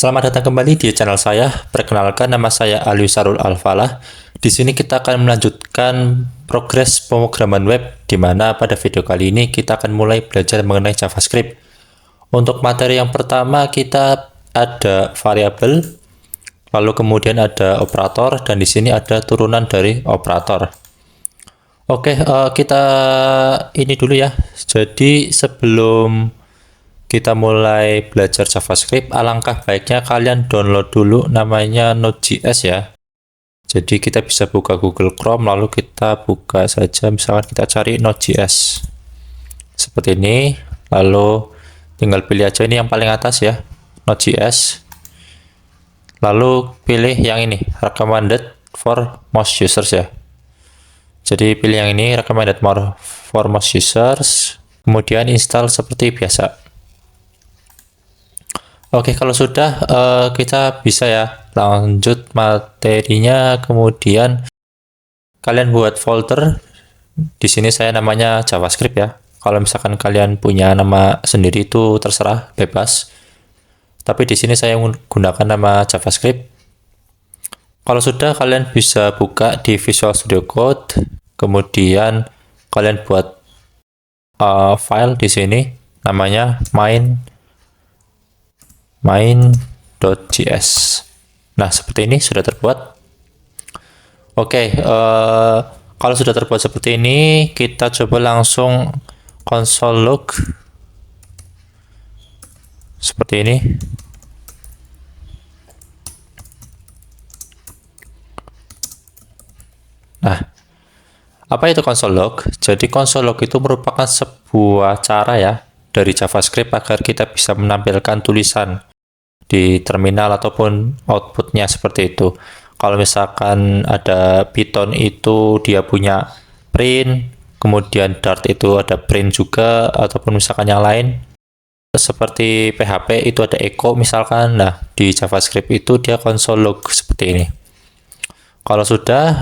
Selamat datang kembali di channel saya. Perkenalkan, nama saya Aliusarul Alfalah. Di sini kita akan melanjutkan progres pemrograman web, di mana pada video kali ini kita akan mulai belajar mengenai JavaScript. Untuk materi yang pertama kita ada variabel, lalu kemudian ada operator, dan di sini ada turunan dari operator. Oke, kita ini dulu ya. Jadi sebelum kita mulai belajar JavaScript, alangkah baiknya kalian download dulu namanya Node.js ya. Jadi kita bisa buka Google Chrome, lalu kita buka saja, misalkan kita cari Node.js seperti ini, lalu tinggal pilih aja ini yang paling atas ya, Node.js, lalu pilih yang ini, recommended for most users ya. Jadi pilih yang ini, recommended for most users, kemudian install seperti biasa. Oke, kalau sudah kita bisa ya lanjut materinya. Kemudian kalian buat folder. Di sini saya namanya JavaScript ya. Kalau misalkan kalian punya nama sendiri itu terserah, bebas. Tapi di sini saya menggunakan nama JavaScript. Kalau sudah, kalian bisa buka di Visual Studio Code. Kemudian kalian buat file di sini namanya main.js. Nah, seperti ini sudah terbuat. Oke, kalau sudah terbuat seperti ini, kita coba langsung console log seperti ini. Nah, apa itu console log? Jadi console log itu merupakan sebuah cara ya dari JavaScript agar kita bisa menampilkan tulisan di terminal ataupun outputnya seperti itu. Kalau misalkan ada Python itu dia punya print, kemudian Dart itu ada print juga, ataupun misalkan yang lain seperti PHP itu ada echo misalkan. Nah, di JavaScript itu dia console log seperti ini. Kalau sudah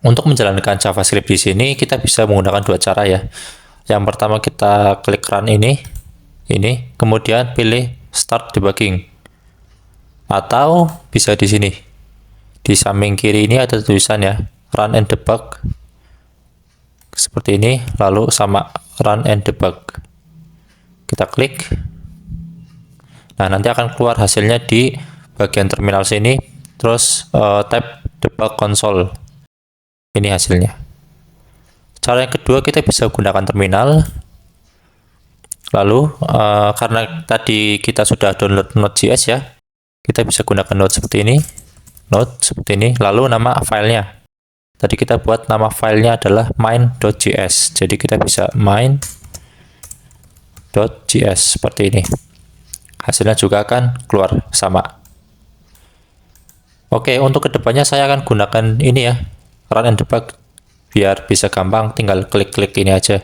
untuk menjalankan JavaScript di sini kita bisa menggunakan dua cara ya. Yang pertama kita klik run ini, kemudian pilih Start Debugging, atau bisa di sini di samping kiri ini ada tulisan ya Run and Debug seperti ini, lalu sama Run and Debug kita klik. Nah, nanti akan keluar hasilnya di bagian terminal sini, terus tab Debug Console, ini hasilnya. Cara yang kedua kita bisa gunakan terminal. Lalu karena tadi kita sudah download Node.js ya, kita bisa gunakan Node seperti ini, lalu nama filenya. Tadi kita buat nama filenya adalah main.js, jadi kita bisa main.js seperti ini. Hasilnya juga akan keluar sama. Oke, untuk kedepannya saya akan gunakan ini ya, run and debug, biar bisa gampang, tinggal klik-klik ini aja.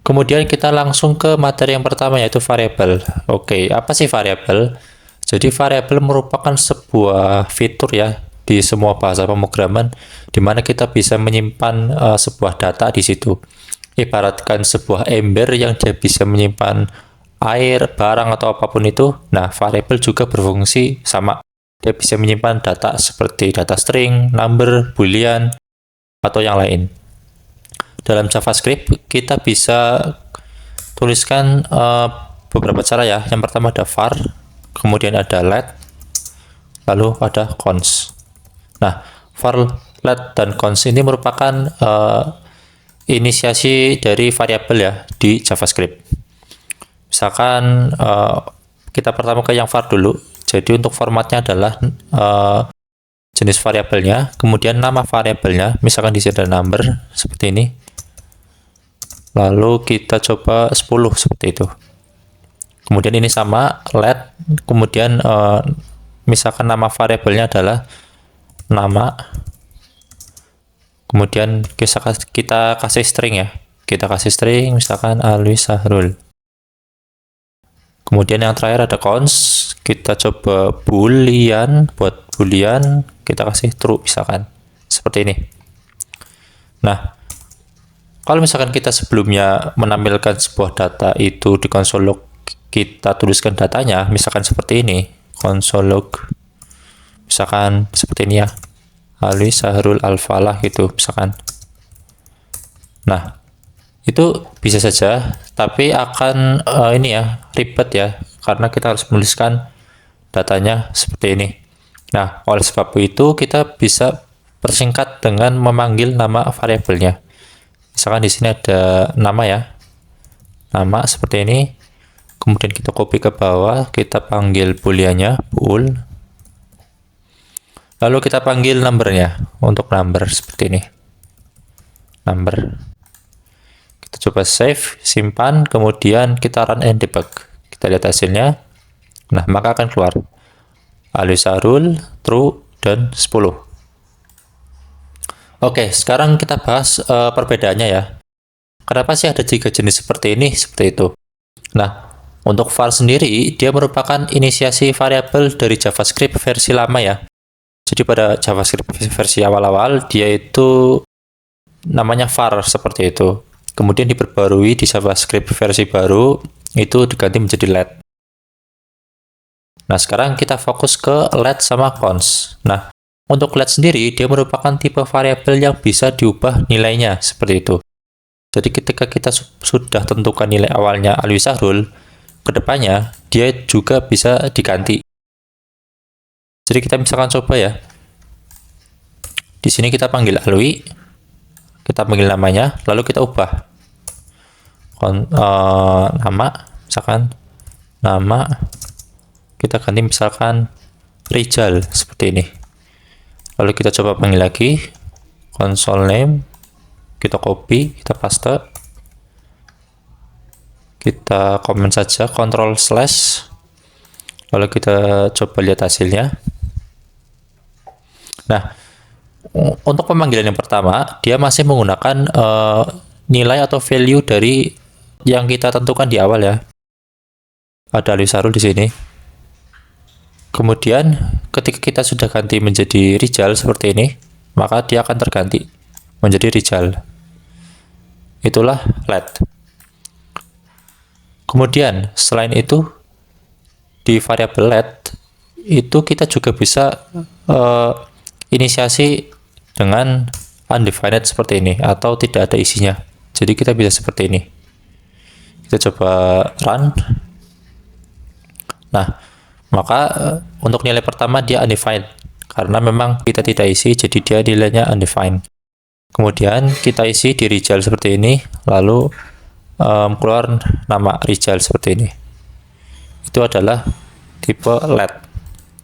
Kemudian kita langsung ke materi yang pertama, yaitu variabel. Oke, apa sih variabel? Jadi variabel merupakan sebuah fitur ya di semua bahasa pemrograman, di mana kita bisa menyimpan sebuah data di situ. Ibaratkan sebuah ember yang dia bisa menyimpan air, barang atau apapun itu. Nah, variabel juga berfungsi sama. Dia bisa menyimpan data seperti data string, number, boolean, atau yang lain. Dalam JavaScript kita bisa tuliskan beberapa cara ya. Yang pertama ada var, kemudian ada let, lalu ada cons. Nah, var, let, dan cons ini merupakan inisiasi dari variabel ya di JavaScript. Misalkan kita pertama ke yang var dulu. Jadi untuk formatnya adalah jenis variabelnya, kemudian nama variabelnya, misalkan di sini ada number seperti ini. Lalu kita coba 10 seperti itu. Kemudian ini sama let, kemudian misalkan nama variabelnya adalah nama. Kemudian kita kasih string ya. Kita kasih string misalkan Alisahrul. Kemudian yang terakhir ada cons. Kita coba boolean, buat boolean kita kasih true misalkan. Seperti ini. Nah, kalau misalkan kita sebelumnya menampilkan sebuah data itu di console log kita tuliskan datanya, misalkan seperti ini, console log, misalkan seperti ini ya, Ali Sahrul Al-Falah gitu, misalkan. Nah, itu bisa saja, tapi akan ini ya, ribet ya, karena kita harus menuliskan datanya seperti ini. Nah, oleh sebab itu kita bisa persingkat dengan memanggil nama variabelnya. Misalkan di sini ada nama ya, nama seperti ini. Kemudian kita copy ke bawah, kita panggil booleannya bool. Lalu kita panggil numbernya untuk number seperti ini. Number. Kita coba save, simpan, kemudian kita run and debug. Kita lihat hasilnya. Nah, maka akan keluar Ali Sahrul, true, dan 10. Oke, sekarang kita bahas perbedaannya ya. Kenapa sih ada 3 jenis seperti ini, seperti itu? Nah, untuk var sendiri, dia merupakan inisiasi variabel dari JavaScript versi lama ya. Jadi pada JavaScript versi awal-awal, dia itu namanya var seperti itu. Kemudian diperbarui di JavaScript versi baru, itu diganti menjadi let. Nah, sekarang kita fokus ke let sama cons. Nah, untuk let sendiri, dia merupakan tipe variabel yang bisa diubah nilainya, seperti itu. Jadi ketika kita sudah tentukan nilai awalnya Alwi Sahrul, kedepannya dia juga bisa diganti. Jadi kita misalkan coba ya, di sini kita panggil Alwi, kita panggil namanya, lalu kita ubah nama, misalkan nama, kita ganti misalkan Rijal seperti ini. Lalu kita coba panggil lagi console name, kita copy, kita paste, kita komen saja Ctrl/, lalu kita coba lihat hasilnya. Nah, untuk pemanggilan yang pertama, dia masih menggunakan nilai atau value dari yang kita tentukan di awal ya. Ada Alwi Sahrul di sini. Kemudian ketika kita sudah ganti menjadi Rijal seperti ini, maka dia akan terganti menjadi Rijal. Itulah let. Kemudian selain itu, di variabel let itu kita juga bisa inisiasi dengan undefined seperti ini atau tidak ada isinya. Jadi kita bisa seperti ini. Kita coba run. Nah, maka untuk nilai pertama dia undefined karena memang kita tidak isi, jadi dia nilainya undefined. Kemudian kita isi di Rijal seperti ini, lalu keluar nama Rijal seperti ini. Itu adalah tipe let.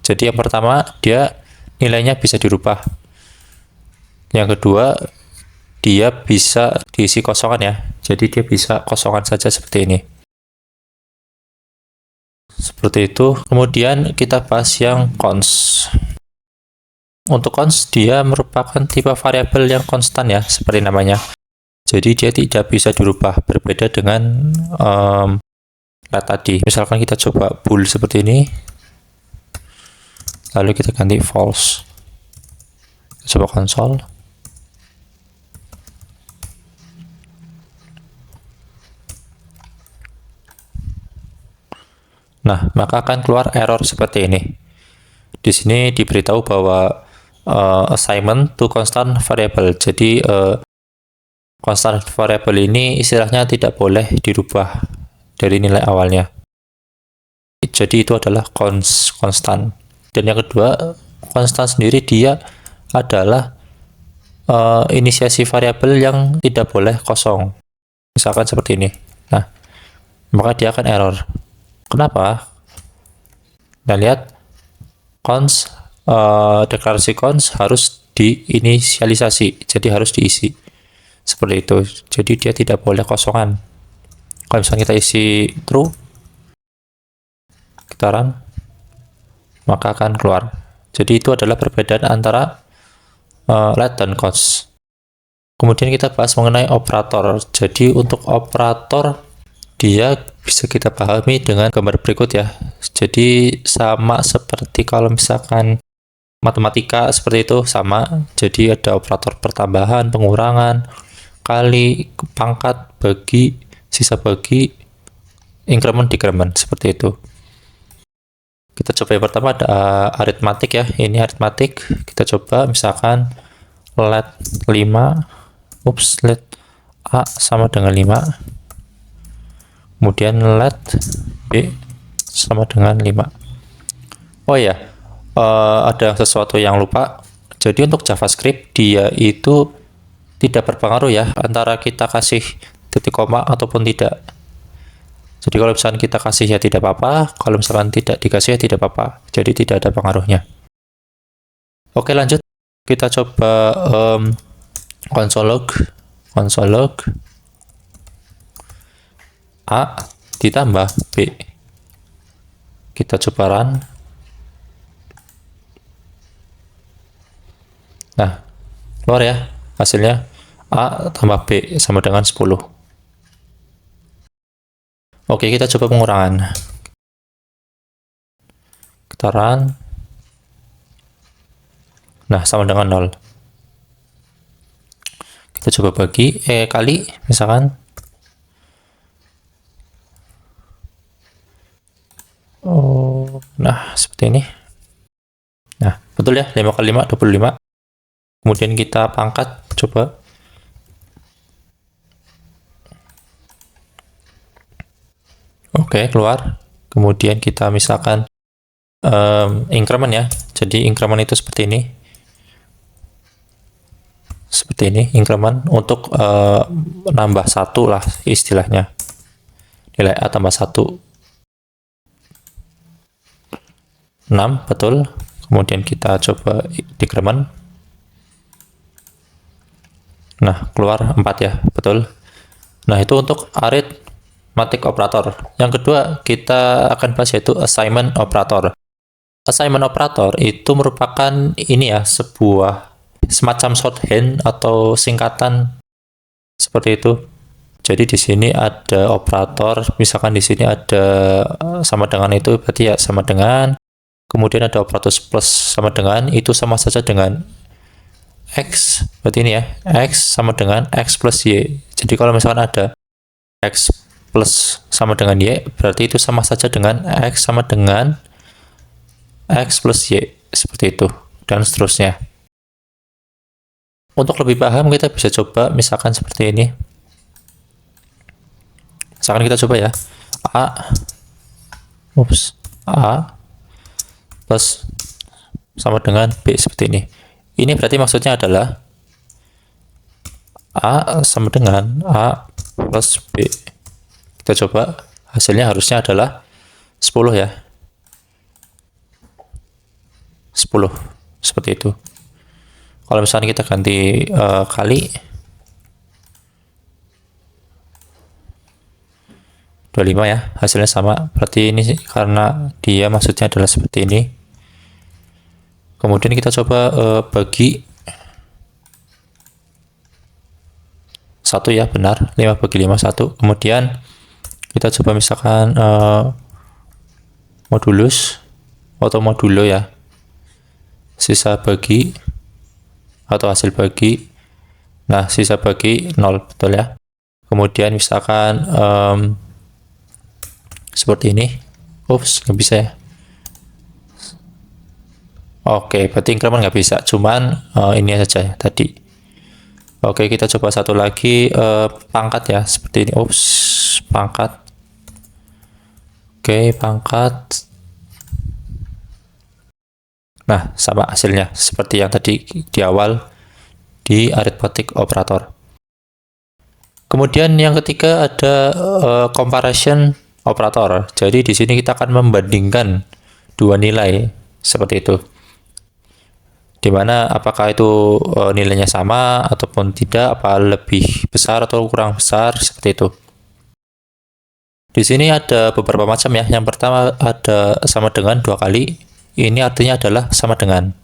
Jadi yang pertama dia nilainya bisa dirubah. Yang kedua dia bisa diisi kosongan ya. Jadi dia bisa kosongan saja seperti ini. Seperti itu. Kemudian kita bahas yang cons. Untuk cons, dia merupakan tipe variabel yang konstan ya, seperti namanya. Jadi dia tidak bisa dirubah, berbeda dengan let tadi. Misalkan kita coba bool seperti ini, lalu kita ganti false. Kita coba console. Nah, maka akan keluar error seperti ini. Di sini diberitahu bahwa assignment to constant variable. Jadi constant variable ini istilahnya tidak boleh dirubah dari nilai awalnya. Jadi itu adalah konstan. Dan yang kedua, konstan sendiri dia adalah inisiasi variabel yang tidak boleh kosong. Misalkan seperti ini. Nah, maka dia akan error. Kenapa? Nah, lihat cons, deklarasi cons harus diinisialisasi, jadi harus diisi seperti itu. Jadi dia tidak boleh kosongan. Kalau misalnya kita isi true, kita run, maka akan keluar. Jadi itu adalah perbedaan antara let dan cons. Kemudian kita bahas mengenai operator. Jadi untuk operator dia bisa kita pahami dengan gambar berikut ya. Jadi sama seperti kalau misalkan matematika seperti itu, sama. Jadi ada operator pertambahan, pengurangan, kali, pangkat, bagi, sisa bagi, increment decrement seperti itu. Kita coba yang pertama ada arithmetic ya. Ini arithmetic. Kita coba misalkan let 5, let A sama dengan 5. Kemudian let B sama dengan 5. Oh ya, ada sesuatu yang lupa. Jadi untuk JavaScript dia itu tidak berpengaruh ya antara kita kasih titik koma ataupun tidak. Jadi kalau misalkan kita kasih ya tidak apa-apa, kalau misalkan tidak dikasih ya tidak apa-apa. Jadi tidak ada pengaruhnya. Oke, lanjut. Kita coba console log A ditambah B. Kita coba run. Nah, keluar ya hasilnya A tambah B sama dengan 10. Oke, kita coba pengurangan. Kita run. Nah, sama dengan 0. Kita coba kali misalkan. Nah, seperti ini. Nah, betul ya, 5 kali 5, 25. Kemudian kita pangkat, coba. Oke, keluar. Kemudian kita misalkan increment ya. Jadi increment itu seperti ini. Seperti ini, increment untuk nambah 1 lah istilahnya. Nilai A tambah 1. 6, betul. Kemudian kita coba decrement. Nah, keluar 4 ya, betul. Nah, itu untuk arithmetic operator. Yang kedua, kita akan bahas yaitu assignment operator. Assignment operator itu merupakan ini ya, sebuah semacam shorthand atau singkatan seperti itu. Jadi di sini ada operator, misalkan di sini ada sama dengan itu, berarti ya sama dengan. Kemudian ada operator plus sama dengan, itu sama saja dengan X, berarti ini ya, X sama dengan X plus Y. Jadi kalau misalkan ada X plus sama dengan Y, berarti itu sama saja dengan X sama dengan X plus Y, seperti itu, dan seterusnya. Untuk lebih paham, kita bisa coba misalkan seperti ini. Misalkan kita coba ya, A plus sama dengan B seperti ini. Ini berarti maksudnya adalah A sama dengan A plus B. Kita coba, hasilnya harusnya adalah 10 ya. 10, seperti itu. Kalau misalnya kita ganti kali 25 ya, hasilnya sama. Berarti ini karena dia maksudnya adalah seperti ini. Kemudian kita coba bagi 1 ya, benar. 5 bagi 5, 1. Kemudian kita coba misalkan modulus atau modulo ya. Sisa bagi atau hasil bagi. Nah, sisa bagi 0, betul ya. Kemudian misalkan seperti ini. Ups, nggak bisa ya. Oke, berarti increment nggak bisa. Cuman ini saja ya, tadi. Oke, kita coba satu lagi pangkat ya, seperti ini. Ups, pangkat. Oke, pangkat. Nah, sama hasilnya seperti yang tadi di awal di arithmetic operator. Kemudian yang ketiga ada comparison operator. Jadi di sini kita akan membandingkan dua nilai seperti itu. Dimana apakah itu nilainya sama ataupun tidak, apa lebih besar atau kurang besar, seperti itu. Di sini ada beberapa macam ya. Yang pertama ada sama dengan 2 kali. Ini artinya adalah sama dengan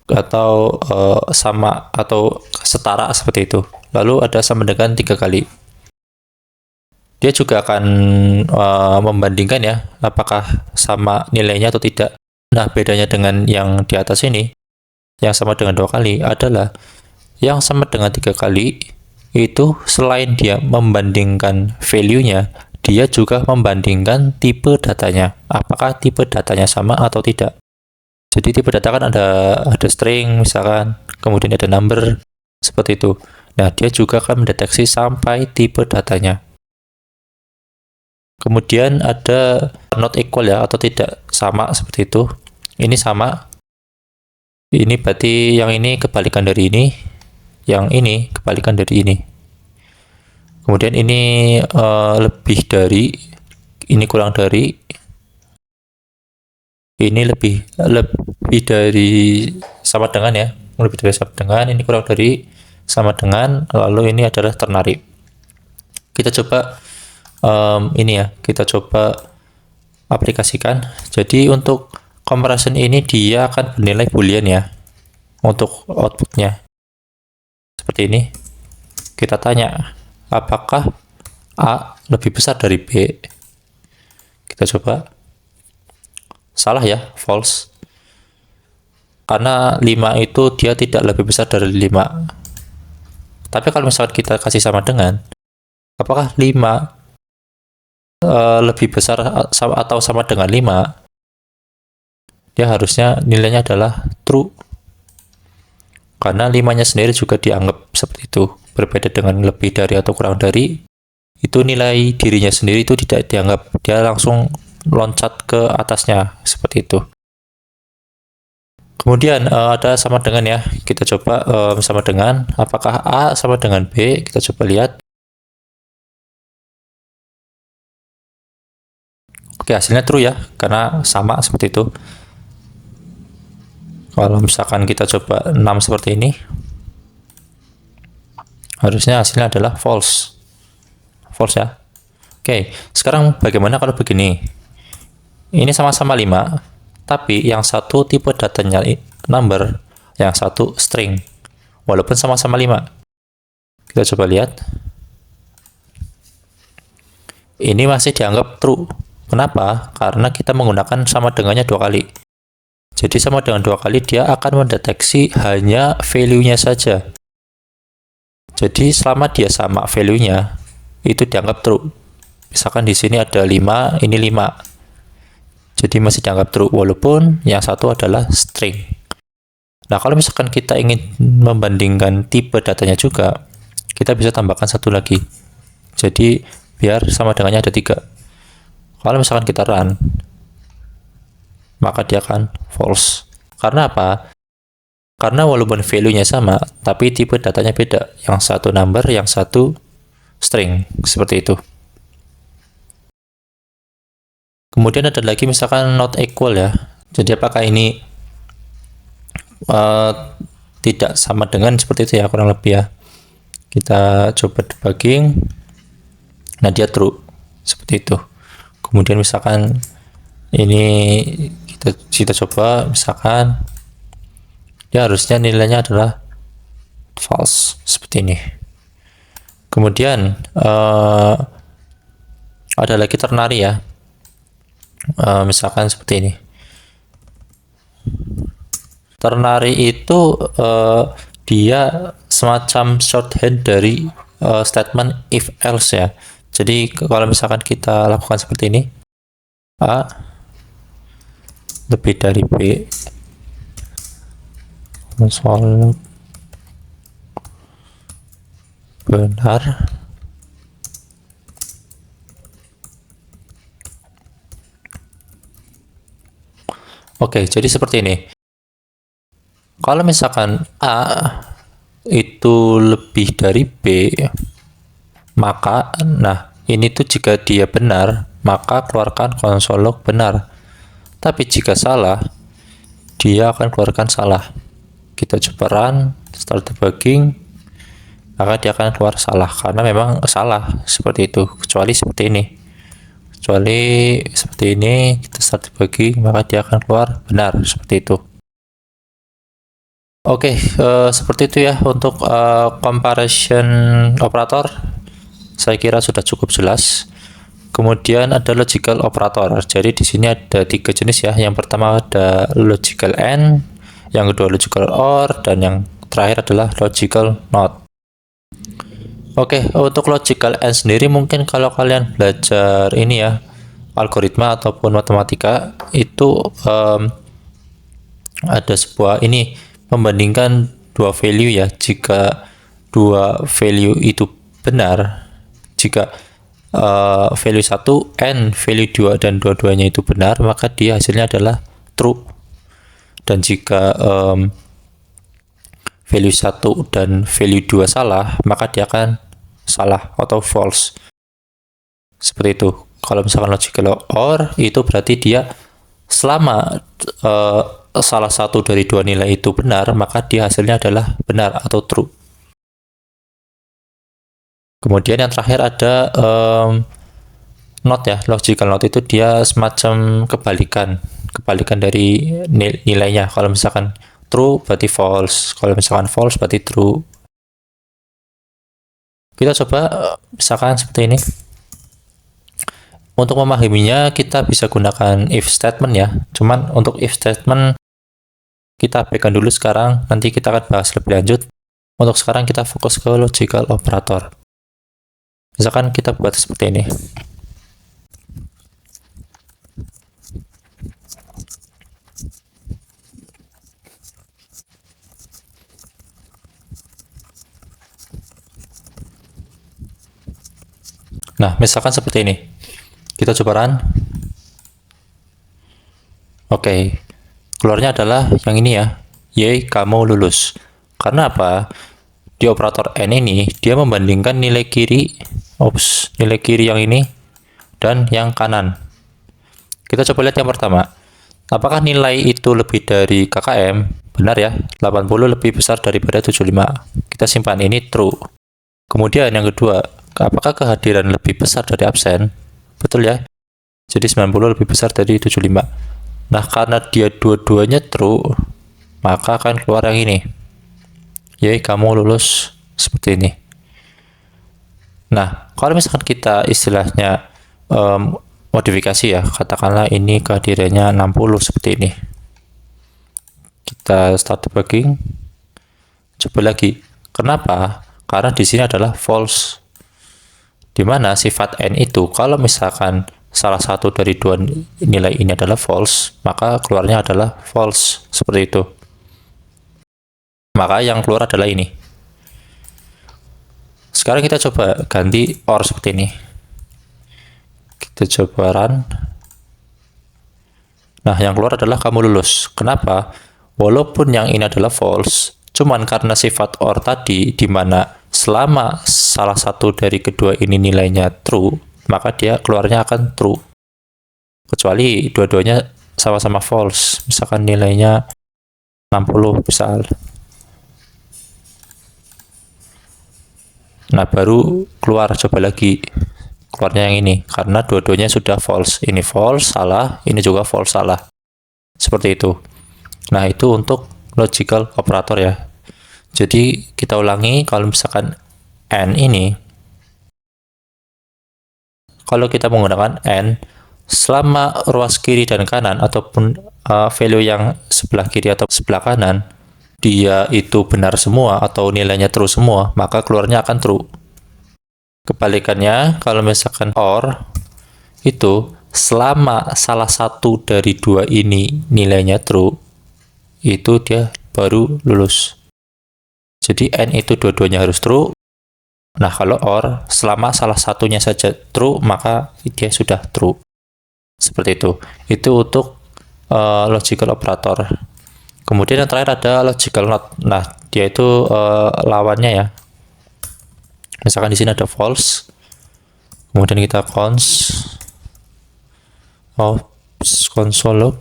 atau sama atau setara, seperti itu. Lalu ada sama dengan 3 kali. Dia juga akan membandingkan ya, apakah sama nilainya atau tidak. Nah, bedanya dengan yang di atas ini, yang sama dengan 2 kali adalah yang sama dengan 3 kali itu selain dia membandingkan value-nya, dia juga membandingkan tipe datanya, apakah tipe datanya sama atau tidak. Jadi tipe data kan ada string misalkan, kemudian ada number, seperti itu. Nah, dia juga akan mendeteksi sampai tipe datanya. Kemudian ada not equal ya, atau tidak sama, seperti itu. Ini sama. Ini berarti yang ini kebalikan dari ini, yang ini kebalikan dari ini. Kemudian ini lebih dari, ini kurang dari, ini lebih dari sama dengan ya, lebih dari sama dengan, ini kurang dari sama dengan, lalu ini adalah ternary. Kita coba ini ya, kita coba aplikasikan. Jadi untuk comparison ini dia akan bernilai boolean ya untuk outputnya, seperti ini. Kita tanya apakah A lebih besar dari B. Kita coba. Salah ya, false. Karena 5 itu dia tidak lebih besar dari 5. Tapi kalau misalkan kita kasih sama dengan, apakah 5 lebih besar atau sama dengan 5? Dia harusnya nilainya adalah true. Karena 5-nya sendiri juga dianggap seperti itu. Berbeda dengan lebih dari atau kurang dari, itu nilai dirinya sendiri itu tidak dianggap, dia langsung loncat ke atasnya, seperti itu. Kemudian ada sama dengan ya, kita coba sama dengan, apakah A sama dengan B, kita coba lihat. Oke, hasilnya true ya, karena sama seperti itu. Kalau misalkan kita coba 6 seperti ini, harusnya hasilnya adalah false. False ya. Oke, sekarang bagaimana kalau begini? Ini sama-sama 5, tapi yang satu tipe datanya number, yang satu string. Walaupun sama-sama 5. Kita coba lihat. Ini masih dianggap true. Kenapa? Karena kita menggunakan sama dengannya 2 kali. Jadi sama dengan 2 kali dia akan mendeteksi hanya value-nya saja. Jadi selama dia sama value-nya, itu dianggap true. Misalkan di sini ada 5, ini 5. Jadi masih dianggap true walaupun yang satu adalah string. Nah, kalau misalkan kita ingin membandingkan tipe datanya juga, kita bisa tambahkan satu lagi. Jadi biar sama dengannya ada 3. Kalau misalkan kita run, maka dia akan false. Karena apa? Karena walaupun value-nya sama, tapi tipe datanya beda. Yang satu number, yang satu string. Seperti itu. Kemudian ada lagi misalkan not equal ya. Jadi apakah ini tidak sama dengan, seperti itu ya, kurang lebih ya. Kita coba debugging. Nah, dia true. Seperti itu. Kemudian misalkan ini kita coba, misalkan ya harusnya nilainya adalah false, seperti ini. Kemudian ada lagi ternary ya, misalkan seperti ini. Ternary itu dia semacam shorthand dari statement if else ya. Jadi kalau misalkan kita lakukan seperti ini, A lebih dari B, soal benar, oke, jadi seperti ini. Kalau misalkan A itu lebih dari B, maka nah ini tuh jika dia benar, maka keluarkan console log benar. Tapi jika salah, dia akan keluarkan salah. Kita coba run, start debugging, maka dia akan keluar salah karena memang salah, seperti itu. Kecuali seperti ini. Kecuali seperti ini, kita start debugging, maka dia akan keluar benar, seperti itu. Oke, seperti itu ya untuk comparison operator. Saya kira sudah cukup jelas. Kemudian ada logical operator. Jadi di sini ada 3 jenis ya. Yang pertama ada logical AND, yang kedua logical OR, dan yang terakhir adalah logical NOT. Oke, untuk logical and sendiri mungkin kalau kalian belajar ini ya, algoritma ataupun matematika itu ada sebuah ini membandingkan dua value ya. Jika dua value itu benar, jika value 1 and value 2 dan dua-duanya itu benar, maka dia hasilnya adalah true. Dan jika value 1 dan value 2 salah, maka dia akan salah atau false. Seperti itu. Kalau misalkan logical OR, itu berarti dia selama salah satu dari dua nilai itu benar, maka dia hasilnya adalah benar atau true. Kemudian yang terakhir ada not ya. Logical not itu dia semacam kebalikan dari nilainya. Kalau misalkan true berarti false, kalau misalkan false berarti true. Kita coba misalkan seperti ini. Untuk memahaminya kita bisa gunakan if statement ya. Cuman untuk if statement kita abaikan dulu sekarang, nanti kita akan bahas lebih lanjut. Untuk sekarang kita fokus ke logical operator. Misalkan kita buat seperti ini. Nah, misalkan seperti ini. Kita coba run. Oke. Keluarnya adalah yang ini ya. Yeay, kamu lulus. Karena apa? Di operator N ini, dia membandingkan nilai kiri yang ini dan yang kanan. Kita coba lihat yang pertama. Apakah nilai itu lebih dari KKM? Benar ya, 80 lebih besar daripada 75. Kita simpan, ini true. Kemudian yang kedua, apakah kehadiran lebih besar dari absen? Betul ya. Jadi 90 lebih besar dari 75. Nah, karena dia dua-duanya true, maka akan keluar yang ini. Yeay, kamu lulus. Seperti ini. Nah, kalau misalkan kita istilahnya modifikasi ya, katakanlah ini kehadirannya 60 seperti ini. Kita start debugging. Coba lagi. Kenapa? Karena di sini adalah false. Dimana sifat n itu kalau misalkan salah satu dari dua nilai ini adalah false, maka keluarnya adalah false. Seperti itu. Maka yang keluar adalah ini. Sekarang kita coba ganti OR seperti ini. Kita coba run. Nah, yang keluar adalah kamu lulus. Kenapa? Walaupun yang ini adalah false, cuman karena sifat OR tadi, di mana selama salah satu dari kedua ini nilainya true, maka dia keluarnya akan true. Kecuali dua-duanya sama-sama false. Misalkan nilainya 60 misal. Nah, baru keluar, coba lagi. Keluarnya yang ini. Karena dua-duanya sudah false. Ini false, salah. Ini juga false, salah. Seperti itu. Nah, itu untuk logical operator ya. Jadi, kita ulangi. Kalau misalkan N ini, kalau kita menggunakan N, selama ruas kiri dan kanan, ataupun value yang sebelah kiri atau sebelah kanan, dia itu benar semua atau nilainya true semua, maka keluarnya akan true. Kebalikannya, kalau misalkan OR, itu selama salah satu dari dua ini nilainya true, itu dia baru lulus. Jadi N itu dua-duanya harus true. Nah, kalau OR, selama salah satunya saja true, maka dia sudah true. Seperti itu. Itu untuk logical operator. Kemudian yang terakhir ada logical not. Nah, dia itu lawannya ya. Misalkan di sini ada false. Kemudian kita console log.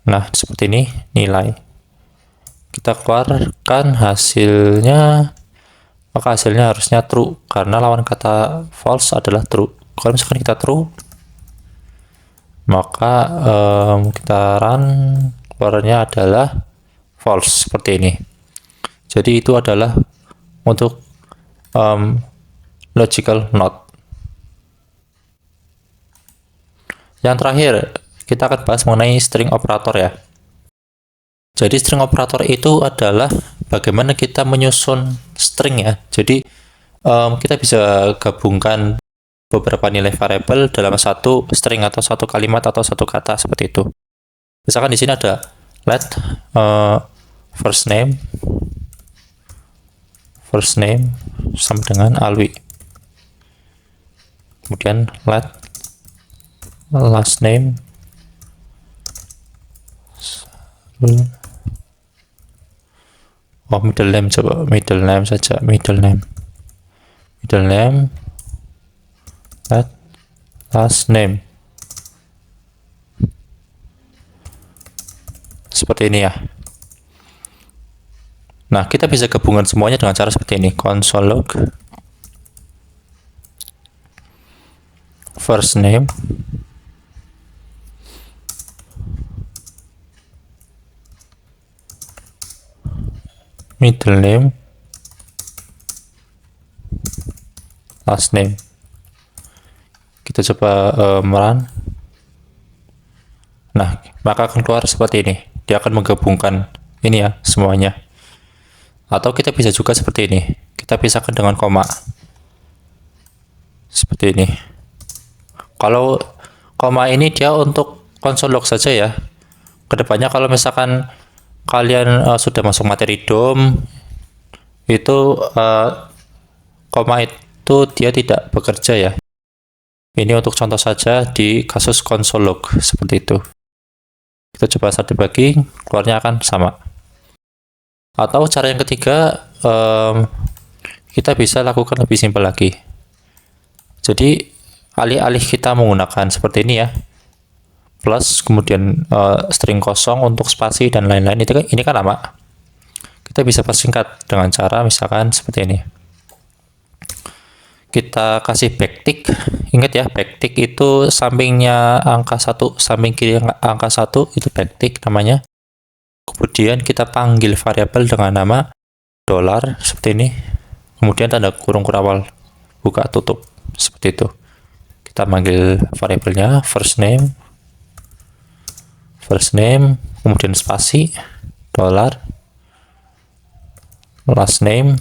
Nah, seperti ini nilai. Kita keluarkan hasilnya, maka hasilnya harusnya true karena lawan kata false adalah true. Kalau misalkan kita true, maka kita run, keluarnya adalah false seperti ini. Jadi itu adalah untuk logical not. Yang terakhir kita akan bahas mengenai string operator ya. Jadi string operator itu adalah bagaimana kita menyusun string ya. Jadi kita bisa gabungkan beberapa nilai variabel dalam satu string atau satu kalimat atau satu kata seperti itu. Misalkan di sini ada let first name sama dengan Alwi. Kemudian let last name middle name, coba middle name saja, middle name let last name, seperti ini ya. Nah, kita bisa gabungkan semuanya dengan cara seperti ini. Console log first name middle name last name. Kita coba run. Nah, maka akan keluar seperti ini. Dia akan menggabungkan ini ya semuanya. Atau kita bisa juga seperti ini. Kita pisahkan dengan koma. Seperti ini. Kalau koma ini dia untuk console log saja ya. Kedepannya kalau misalkan kalian sudah masuk materi DOM, itu koma itu dia tidak bekerja ya. Ini untuk contoh saja di kasus console log seperti itu. Kita coba start debugging, keluarnya akan sama. Atau cara yang ketiga, kita bisa lakukan lebih simpel lagi. Jadi alih-alih kita menggunakan seperti ini ya, plus kemudian string kosong untuk spasi dan lain-lain, ini kan lama. Kita bisa persingkat dengan cara misalkan seperti ini. Kita kasih backtick. Ingat ya, backtick itu sampingnya angka 1, samping kiri angka 1 itu backtick namanya. Kemudian kita panggil variabel dengan nama $, seperti ini. Kemudian tanda kurung kurawal buka tutup seperti itu. Kita panggil variabelnya first name, kemudian spasi $, last name,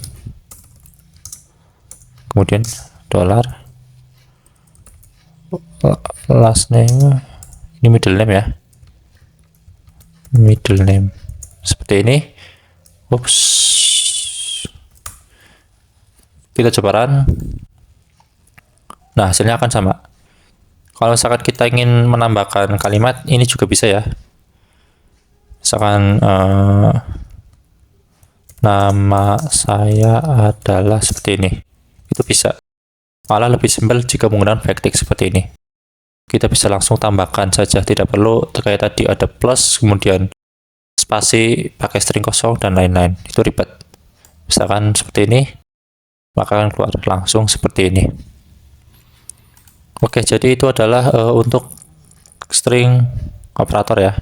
kemudian $, last name, ini middle name ya, middle name seperti ini. Ups, kita coba run. Nah, hasilnya akan sama. Kalau misalkan kita ingin menambahkan kalimat, ini juga bisa ya. Misalkan nama saya adalah seperti ini, itu bisa. Malah lebih simpel jika menggunakan backtick seperti ini. Kita bisa langsung tambahkan saja, tidak perlu kayak tadi ada plus kemudian spasi pakai string kosong dan lain-lain, itu ribet. Misalkan seperti ini, maka akan keluar langsung seperti ini. Oke, jadi itu adalah untuk string operator ya.